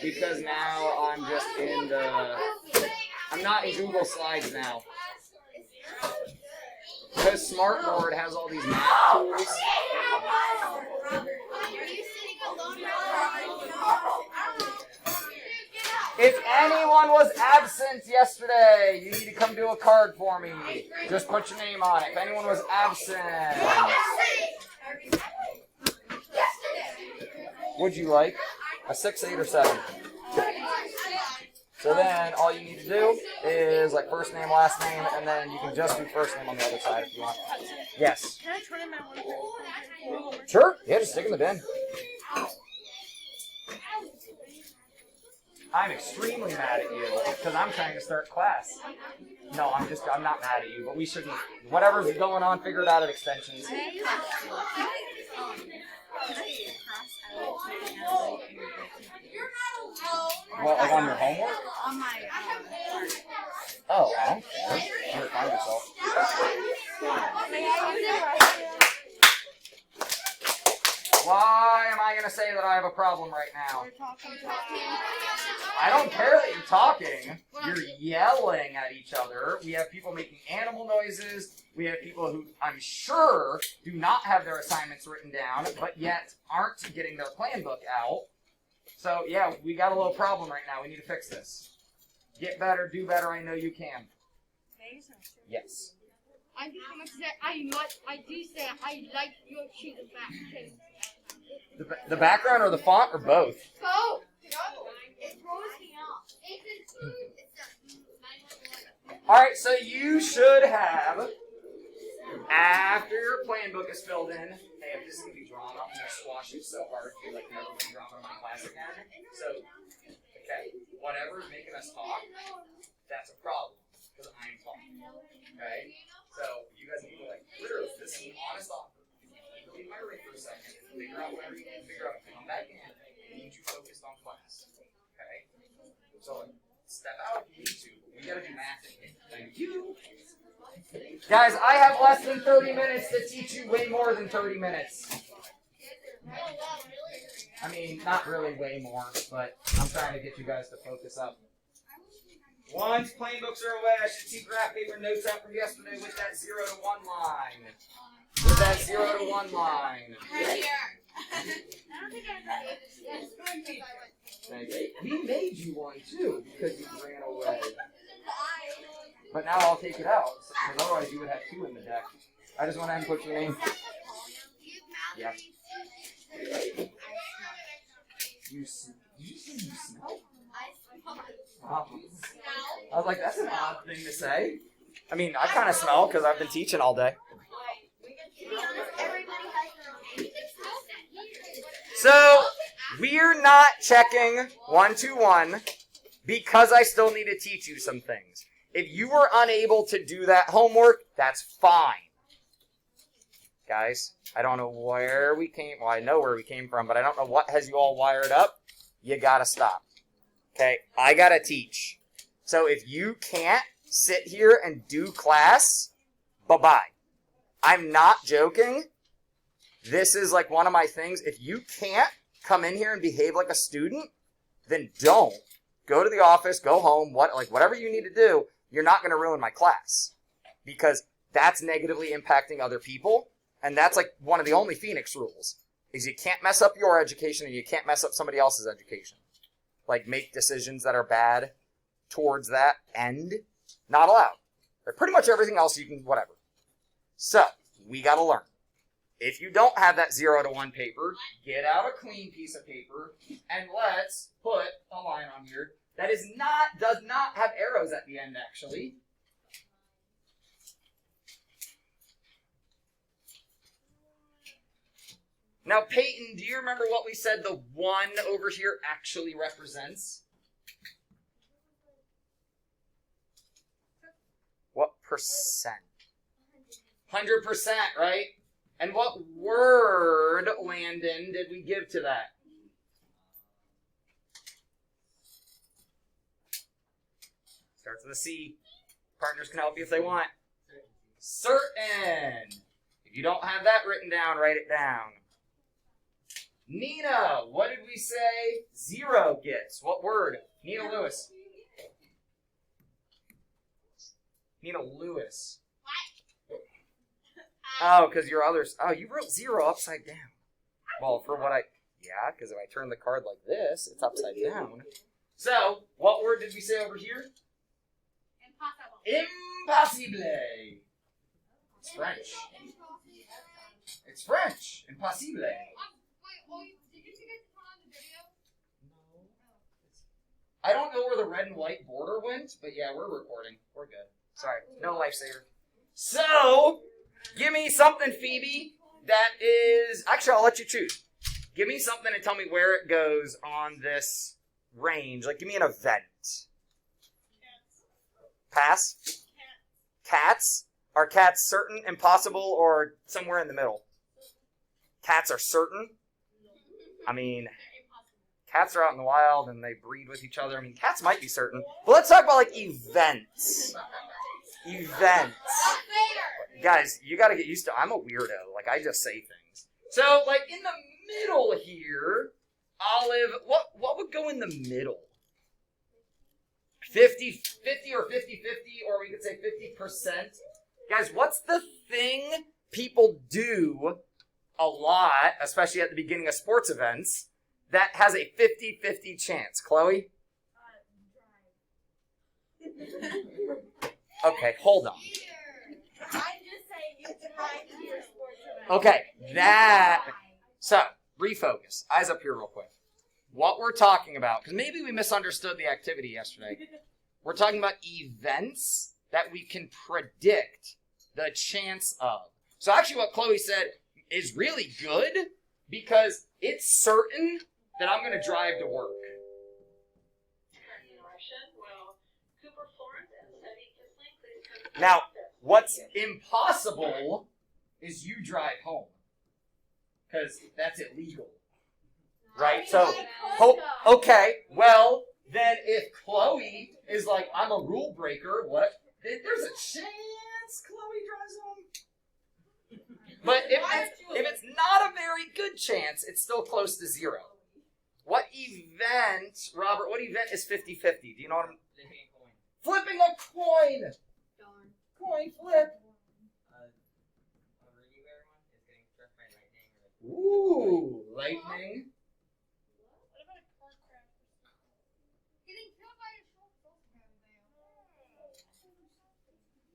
because now I'm just in I'm not in Google Slides now. Because Smartboard has all these math tools. If anyone was absent yesterday, you need to come do a card for me. Just put your name on it. If anyone was absent. Would you like a 6, 8, or 7? So then all you need to do is like first name, last name, and then you can just do first name on the other side if you want. Yes. Can I try them out one? Sure. Yeah, just stick in the bin. I'm extremely mad at you because I'm trying to start class. No, I'm not mad at you, but we shouldn't. Whatever's going on, figure it out at extensions. Well, like on your homework? On my Oh, I don't care. You're find yourself. Why am I going to say that I have a problem right now? I don't care that you're talking. You're yelling at each other. We have people making animal noises. We have people who, I'm sure, do not have their assignments written down, but yet aren't getting their plan book out. So, yeah, we got a little problem right now. We need to fix this. Get better, do better. I know you can. Yes. I'm just going to say, I do say I like your shoe the back. The background or the font or both? Go! It throws me off. Alright, so you should have, after your plan book is filled in, hey, if this is going to be drama, I'm going to squash you so hard you're like never going to drama in my class again. So, okay, whatever's making us talk, that's a problem, because I'm talking. Okay? So, you guys need to like, literally, this is an honest offer. Leave my ring for a second, figure out whatever you can figure out, come back in, and need you focused on class. Okay? So, step out if you need to. We gotta do math in here. Thank you. Guys, I have less than 30 minutes to teach you way more than 30 minutes. I mean, not really way more, but I'm trying to get you guys to focus up. Once plain books are away, I should see graph paper notes out from yesterday with that 0 to 1 line. With that 0 to 1 line. Thank you. We made you one too because you ran away. But now I'll take it out, because otherwise you would have 2 in the deck. I just went ahead and put your name. Yeah. Did you say you smell? I was like, that's an odd thing to say. I mean, I kind of smell because I've been teaching all day. So, we're not checking 1-2-1 because I still need to teach you some things. If you were unable to do that homework, that's fine. Guys, I don't know where we came, well, I know where we came from, but I don't know what has you all wired up. You gotta stop. Okay, I gotta teach. So if you can't sit here and do class, bye-bye. I'm not joking. This is like one of my things. If you can't come in here and behave like a student, then don't. Go to the office, go home, whatever you need to do, you're not going to ruin my class. Because that's negatively impacting other people. And that's like one of the only Phoenix rules, is you can't mess up your education and you can't mess up somebody else's education. Like make decisions that are bad towards that end. Not allowed. But pretty much everything else you can, whatever. So, we got to learn. If you don't have that 0 to 1 paper, get out a clean piece of paper and let's put a line on here that does not have arrows at the end, actually. Now, Peyton, do you remember what we said the 1 over here actually represents? What percent? 100%, right? And what word, Landon, did we give to that? Starts with a C. Partners can help you if they want. Certain. If you don't have that written down, write it down. Nina, what did we say 0 gets? What word? Nina Lewis. Nina Lewis. Oh, because your others. Oh, you wrote 0 upside down. Well, for what I. Yeah, because if I turn the card like this, it's upside down. So, what word did we say over here? Impossible. It's French. It's French. Impossible. Wait, did you forget to turn on the video? No. I don't know where the red and white border went, but yeah, we're recording. We're good. Sorry. No lifesaver. So, give me something, Phoebe, that is... Actually, I'll let you choose. Give me something and tell me where it goes on this range. Like, give me an event. Pass? Cats? Are cats certain, impossible, or somewhere in the middle? Cats are certain? I mean, cats are out in the wild and they breed with each other. I mean, cats might be certain. But let's talk about, like, events. Events. Guys, you gotta get used to... I'm a weirdo. Like, I just say things. So, like, in the middle here, Olive, what would go in the middle? 50-50 or 50-50, or we could say 50%. Guys, what's the thing people do a lot, especially at the beginning of sports events, that has a 50-50 chance? Chloe? Okay, hold on. I'm just saying you drive to your sports event. Okay, that... So, refocus. Eyes up here real quick. What we're talking about, because maybe we misunderstood the activity yesterday. We're talking about events that we can predict the chance of. So actually what Chloe said is really good because it's certain that I'm going to drive to work. Now, what's impossible is you drive home. Because that's illegal. Right? So, okay, well, then if Chloe is like, I'm a rule breaker, what? There's a chance Chloe drives home. But if it's not a very good chance, it's still close to 0. What event, Robert, what event is 50-50? Do you know what I'm... Flipping a coin! Darn. Coin flip. Ooh, lightning. What about a car crash? Getting killed by a short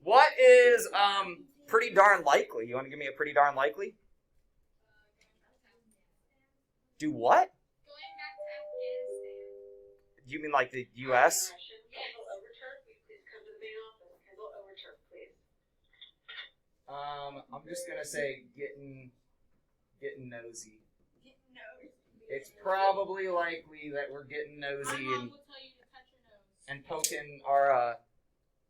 What is pretty darn likely? You want to give me a pretty darn likely? Do what? Going back to Afghanistan. Do you mean like the U.S.? I'm just gonna say getting nosy. It's probably likely that we're getting nosy and poking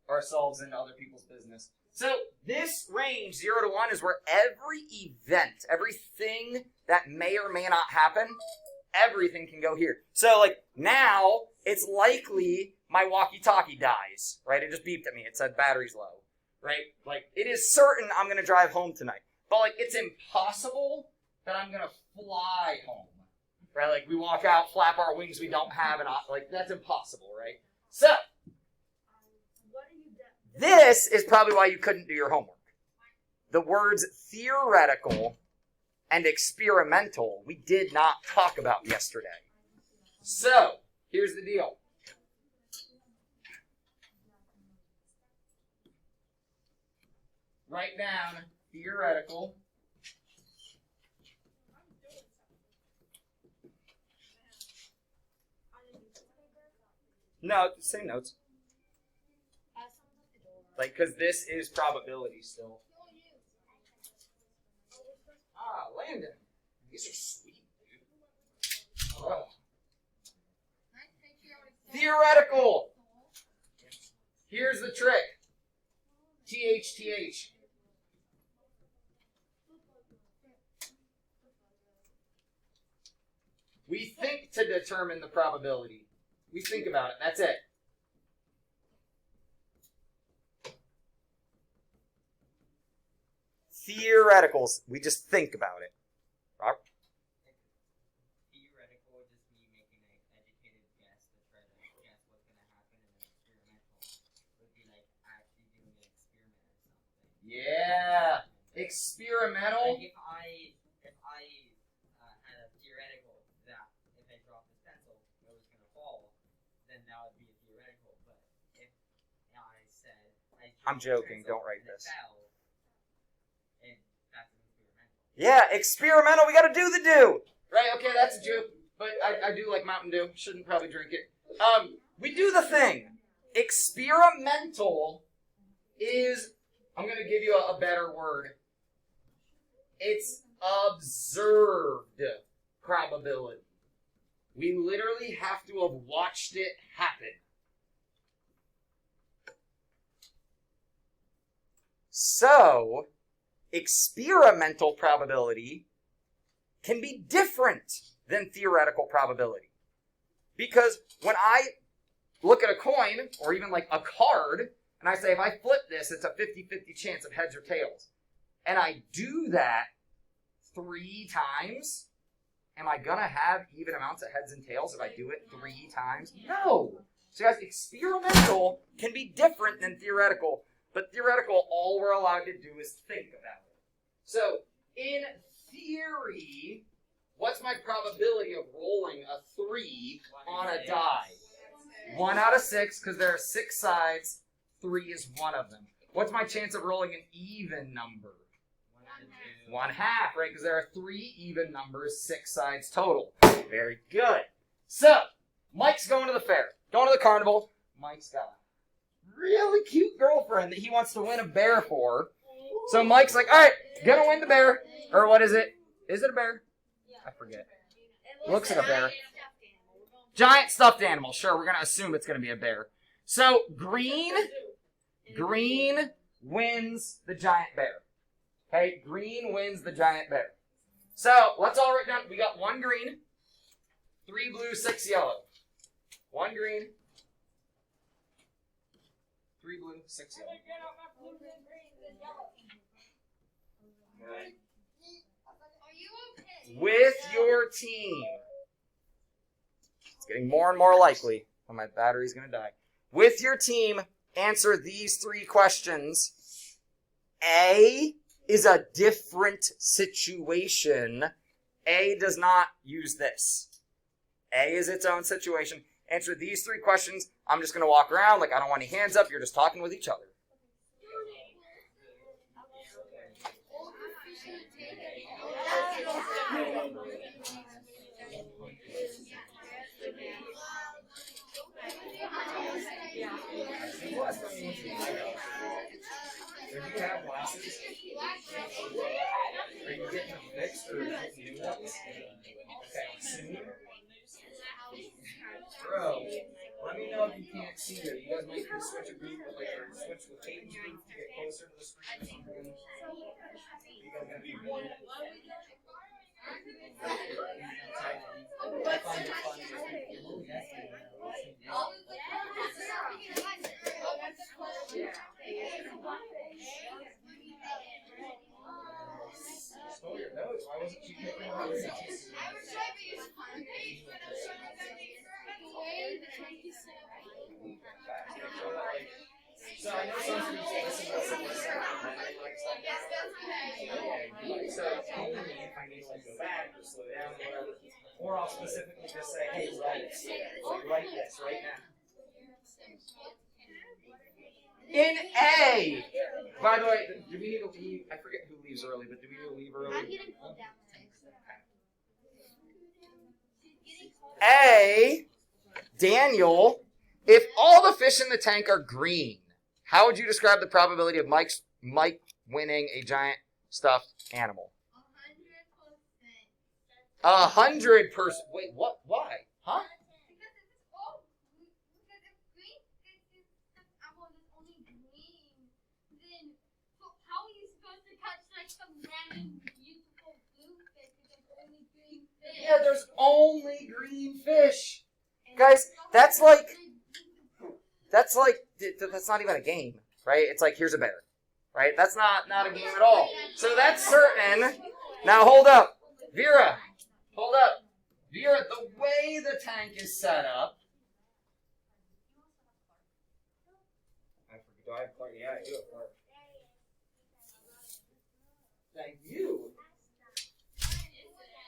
ourselves into other people's business. So this range 0 to 1 is where every event, everything that may or may not happen, everything can go here. So like now it's likely my walkie-talkie dies, right? It just beeped at me. It said battery's low, right? Like it is certain I'm going to drive home tonight. But like it's impossible that I'm going to fly home, right? Like we walk out, flap our wings we don't have, and like that's impossible, right? So this is probably why you couldn't do your homework. The words theoretical and experimental we did not talk about yesterday. So, here's the deal. Write down theoretical No, same notes. Like, because this is probability still. Ah, Landon. These are sweet, dude. Oh. Theoretical. Here's the trick. TH. We think to determine the probability. We think about it. That's it. Theoreticals. We just think about it. Robert? Yeah. Experimental. Like if I had a theoretical that if I dropped this pencil, it was gonna fall, then that would be a theoretical. But if I said I'm joking. Don't write and it this. fell, and that's an experimental. Yeah, experimental. We got to do the do. Right. Okay, that's a joke. But I do like Mountain Dew. Shouldn't probably drink it. We do the thing. Experimental is. I'm gonna give you a better word. It's observed probability. We literally have to have watched it happen. So, experimental probability can be different than theoretical probability. Because when I look at a coin, or even like a card, and I say if I flip this, it's a 50-50 chance of heads or tails, and I do that 3 times, am I going to have even amounts of heads and tails if I do it 3 times? No. So guys, experimental can be different than theoretical, but theoretical, all we're allowed to do is think about it. So, in theory, what's my probability of rolling a 3 on a die? 1 out of 6, because there are 6 sides, 3 is one of them. What's my chance of rolling an even number? 1/2, right? Because there are 3 even numbers, 6 sides total. Very good. So, Mike's going to the fair, going to the carnival. Mike's got a really cute girlfriend that he wants to win a bear for. So Mike's like, all right, gonna win the bear. Or what is it? Is it a bear? I forget. Looks like a bear. Giant stuffed animal. Sure, we're gonna assume it's gonna be a bear. So green wins the giant bear. Okay, green wins the giant bear. So let's all write down. We got 1 green, 3 blue, 6 yellow. 1 green, 3 blue, 6 yellow. With your team. It's getting more and more likely when my battery's going to die. With your team, answer these 3 questions. A is a different situation. A does not use this. A is its own situation. Answer these 3 questions. I'm just going to walk around like I don't want any hands up. You're just talking with each other. Do you have glasses? Are you getting them fixed or getting new ones? Okay, soon. Bro, let me know if you can't see her. You guys might need to switch a group with or switch with Peyton's group to get closer to the screen or something. You guys gotta be good. I find it funny if people stole your notes. Why wasn't she taking notes? So I know some students listen to this and they like stuff. So if I need to like go back or slow down or whatever, or I'll specifically just say, hey, write this. Like, write this right now. In A, by the way, do we need to leave? I forget who leaves early, but do we need to leave early? I'm getting cold down. A, Daniel, if all the fish in the tank are green, how would you describe the probability of Mike winning a giant stuffed animal? 100%. Wait, what? Why? Huh? Yeah, there's only green fish. Guys, that's not even a game, right? It's like, here's a bear, right? That's not a game at all. So that's certain. Now hold up. Vera, hold up. Vera, the way the tank is set up. Do I have Clark? Yeah, I do have Clark. Thank you.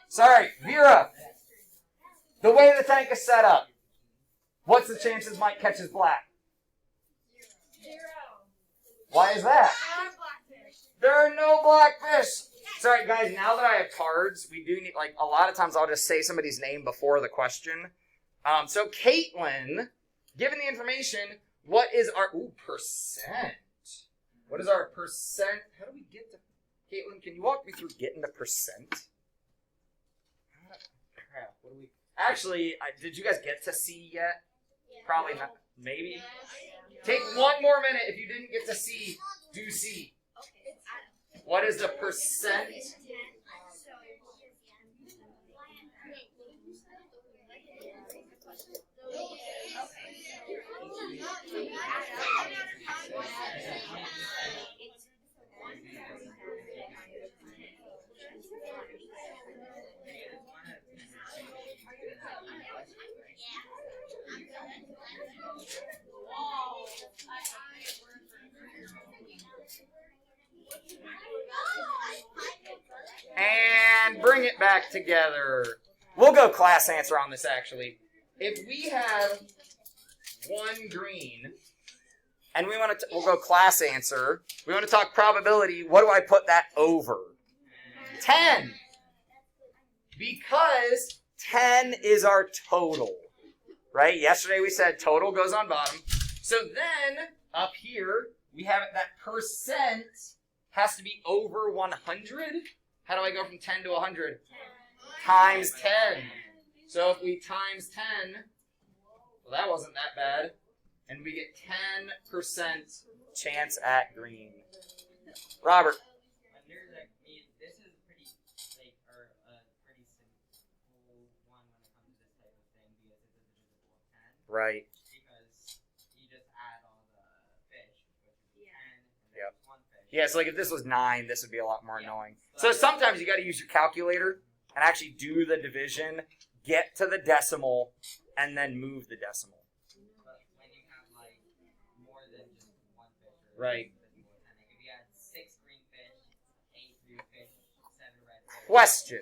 Sorry, Vera. The way the tank is set up, what's the chances Mike catches black? 0. Why is that? Our blackfish. There are no blackfish. Sorry, guys, now that I have cards, we do need, like, a lot of times I'll just say somebody's name before the question. So, Caitlin, given the information, what is our, percent? What is our percent? How do we get to, Caitlin, can you walk me through getting the percent? Crap, what do we, actually, did you guys get to C yet? Probably not, maybe? Take one more minute. If you didn't get to C, do C. What is the percent? And bring it back together. We'll go class answer on this, actually. If we have one green, and we want to, we'll go class answer. We want to talk probability. What do I put that over? 10. Because 10 is our total. Right? Yesterday we said total goes on bottom. So then, up here, we have it that percent has to be over 100. How do I go from 10 to 100? Times 10. So if we times 10, well, that wasn't that bad. And we get 10% chance at green. Robert. This is pretty, pretty simple one when it comes to this type of thing because it's a divisible of 10. Right. Because you just add all the fish, which would be 10, and Yep. there's one fish. Yeah, so like if this was 9, this would be a lot more annoying. So sometimes you got to use your calculator and actually do the division, get to the decimal, and then move the decimal. But when you have like more than just one fish, or Right. Like if you had 6 green fish, 8 blue fish, 7 red fish. Question.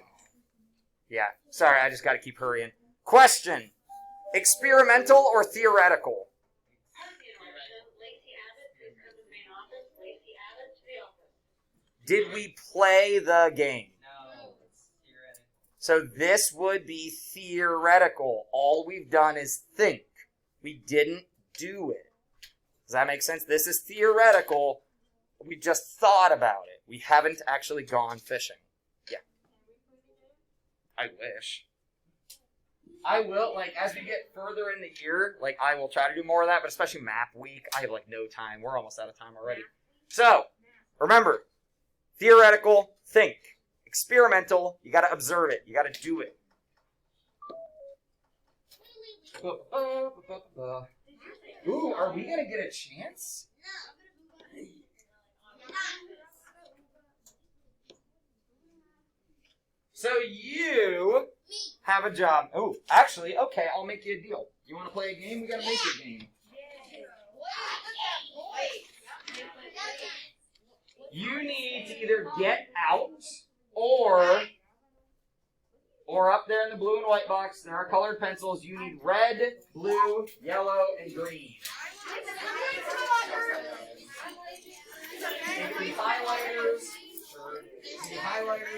Yeah, sorry, I just got to keep hurrying. Question. Experimental or theoretical? Did we play the game? No, it's theoretical. So this would be theoretical. All we've done is think. We didn't do it. Does that make sense? This is theoretical. We just thought about it. We haven't actually gone fishing. Yeah. I wish. I will, like, as we get further in the year, like, I will try to do more of that, but especially map week, I have, like, no time. We're almost out of time already. So, remember, theoretical, think. Experimental, you gotta observe it. You gotta do it. Ooh, are we gonna get a chance? So you have a job. Oh, actually, okay, I'll make you a deal. You want to play a game? We gotta make you a game. You need to either get out or up there in the blue and white box, there are colored pencils. You need red, blue, yellow, and green. It can be highlighters,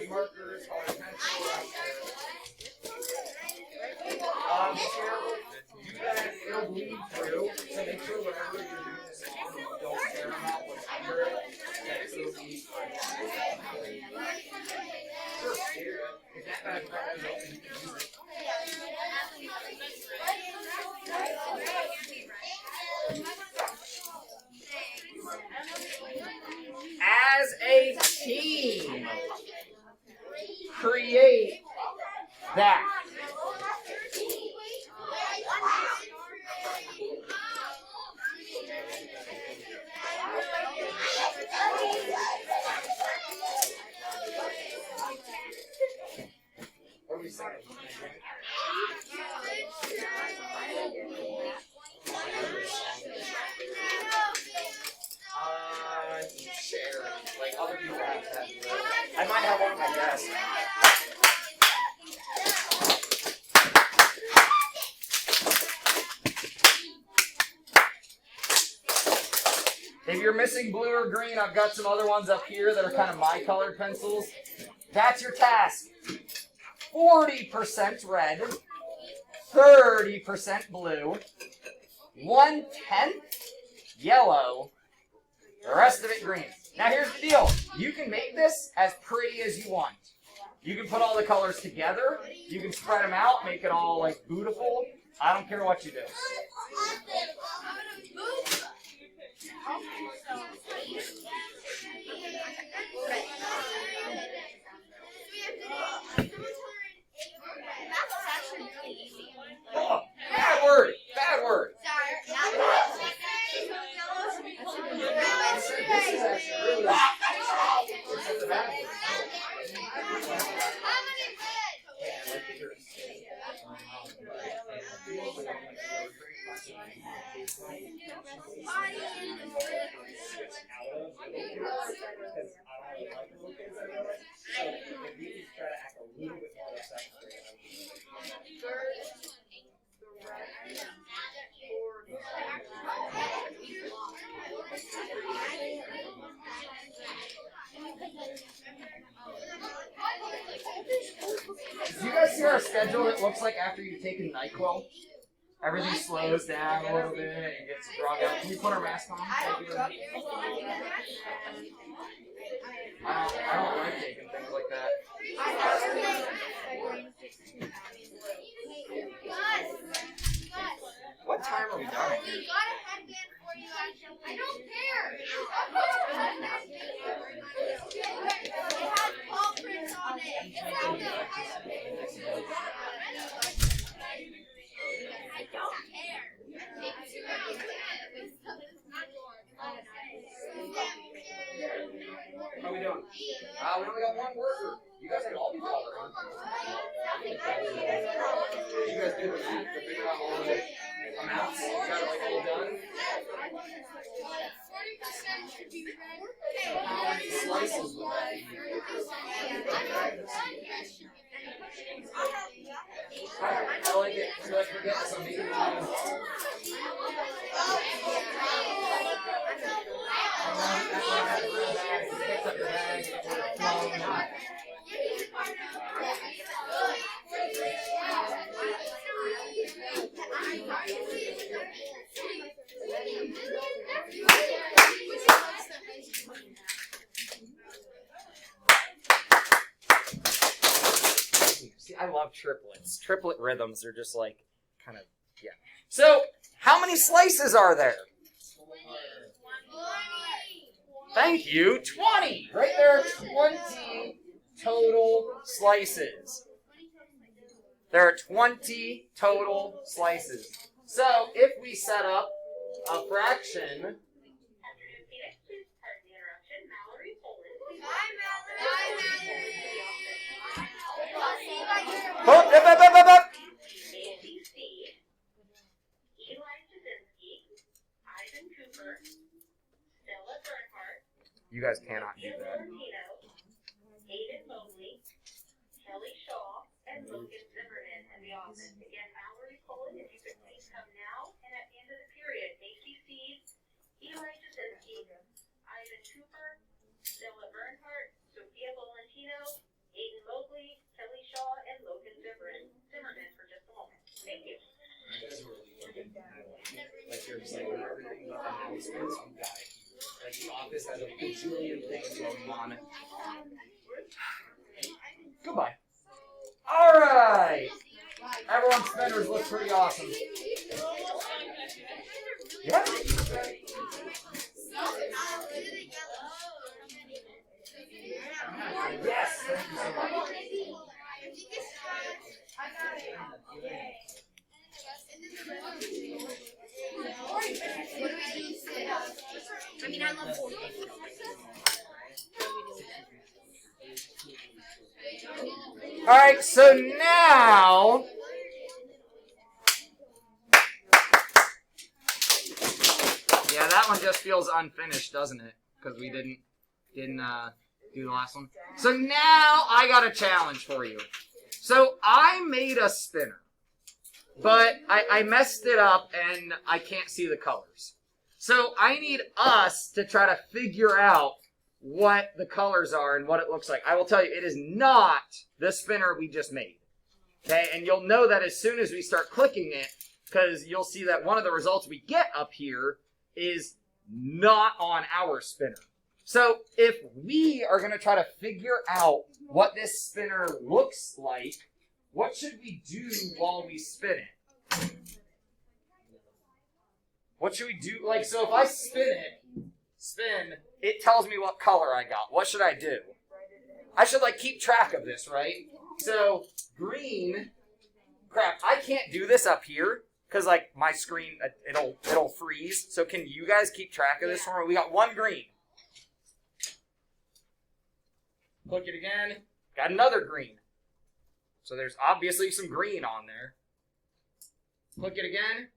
markers, colored pencils. You guys, it'll bleed through, so make sure whatever you're doing is on, don't tear them out what's under it. Okay, so it'll be sure, if that bad is open, you can use it. As a team, create that. What are we saying? Share. Like other people have that. I might have one on my desk. If you're missing blue or green, I've got some other ones up here that are kind of my colored pencils. That's your task. 40% red, 30% blue, 1/10 yellow, the rest of it green. Now here's the deal. You can make this as pretty as you want. You can put all the colors together. You can spread them out, make it all like beautiful. I don't care what you do. Oh, bad word. Bad word. This is actually really except the bad word. Do you guys see our schedule? It looks like after you've taken NyQuil, everything slows down a little bit and gets drug out. Can you put our mask on? I don't like taking things like that. What time are we done? I don't care. It has paw prints on it. I don't care. How are we doing? We only got one worker. You guys can all be colored. You guys do the math to figure out all the amounts. You got it like all done? How many slices would that be? I like it. So let's forget this. I'm making mine. See, I love triplets. Triplet rhythms are just like kind of, yeah. So, how many slices are there? Thank you, 20. Right there are 20 total slices. There are 20 total slices. So, if we set up a fraction... You guys cannot do that. Aiden Mobley, Kelly Shaw, and Logan Zimmerman in the office. Again, Mallory Poland, if you could please come now. And at the end of the period, Macy Seeds, Eli Jasinski, Ivan Cooper, Stella Bernhardt, Sophia Valentino, Aiden Mobley, Kelly Shaw, and Logan Zimmerman for just a moment. Thank you. Like you're excited about everything about the announcements, you got it. Like the office has a bajillion things going on. Goodbye. Alright! Everyone's spinners look pretty awesome. Yeah. Yes, thank you so much. I mean, I love 40. Alright, so now yeah, that one just feels unfinished, doesn't it? Because we didn't Do the last one. So now I got a challenge for you. So I made a spinner, but I messed it up and I can't see the colors. So I need us to try to figure out what the colors are and what it looks like. I will tell you, it is not the spinner we just made. Okay, and you'll know that as soon as we start clicking it, because you'll see that one of the results we get up here is not on our spinner. So if we are going to try to figure out what this spinner looks like, what should we do while we spin it? What should we do? Like, so if I spin, it tells me what color I got. What should I do? I should, like, keep track of this, right? So, green, crap, I can't do this up here, because, like, my screen, it'll freeze. So can you guys keep track of this for me? We got one green. Click it again. Got another green. So there's obviously some green on there. Click it again.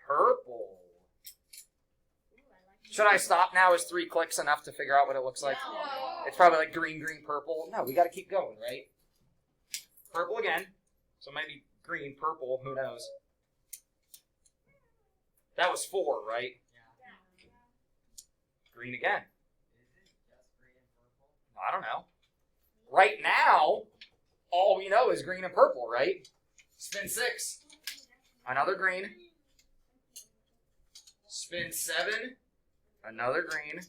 Purple. Should I stop now? Is 3 clicks enough to figure out what it looks like? No. It's probably like green, green, purple. No, we got to keep going, right? Purple again. So maybe green, purple, who knows? That was 4, right? Yeah. Green again. Is it just green and purple? I don't know. Right now, all we know is green and purple, right? Spin 6. Another green. Spin 7. Another green.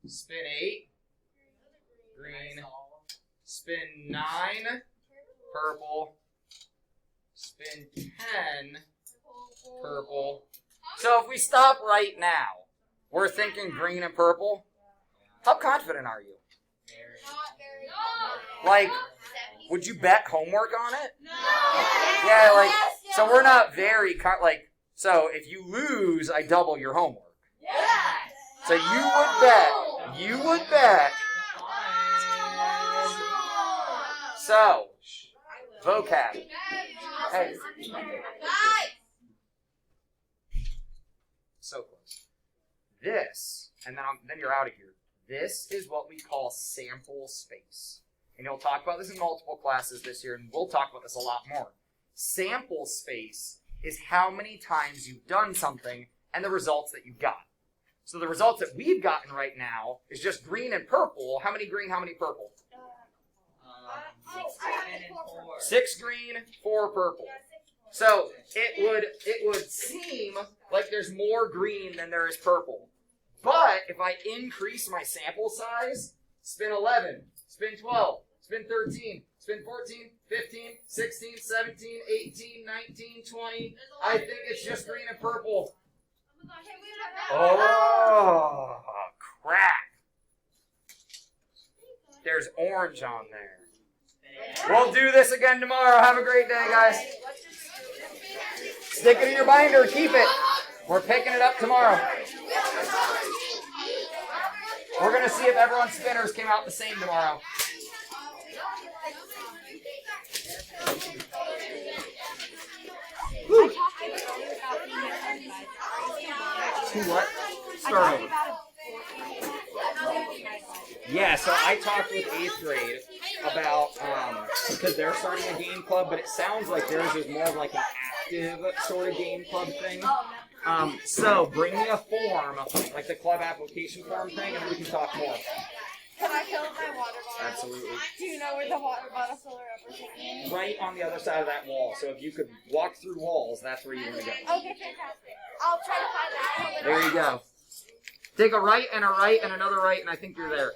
Spin 8. Green. Spin 9. Purple. Spin 10. Purple. So if we stop right now, we're thinking green and purple. How confident are you? Like, would you bet homework on it? No. Yeah, like, so we're not very, so if you lose, I double your homework. So you would bet. So, vocab. Hey. So close. This, and then you're out of here. This is what we call sample space. And you'll talk about this in multiple classes this year, and we'll talk about this a lot more. Sample space is how many times you've done something and the results that you got. So the results that we've gotten right now is just green and purple. How many green, how many purple? 6 green and 4. 6 green, 4 purple. So it would seem like there's more green than there is purple. But if I increase my sample size, spin 11, spin 12, spin 13, spin 14, 15, 16, 17, 18, 19, 20, I think it's just green and purple. Oh, crap. There's orange on there. We'll do this again tomorrow. Have a great day, guys. Stick it in your binder. Keep it. We're picking it up tomorrow. We're going to see if everyone's spinners came out the same tomorrow. Woo. What? Start over. Yeah, so I talked with 8th grade about, because they're starting a game club, but it sounds like theirs is more of like an active sort of game club thing. So bring me a form, like the club application form thing, and we can talk more. Can I fill up my water bottle? Absolutely. Do you know where the water bottle filler represents? Right on the other side of that wall. So if you could walk through walls, that's where you want to go. Okay, fantastic. I'll try to find that. There you go. Take a right and another right, and I think you're there.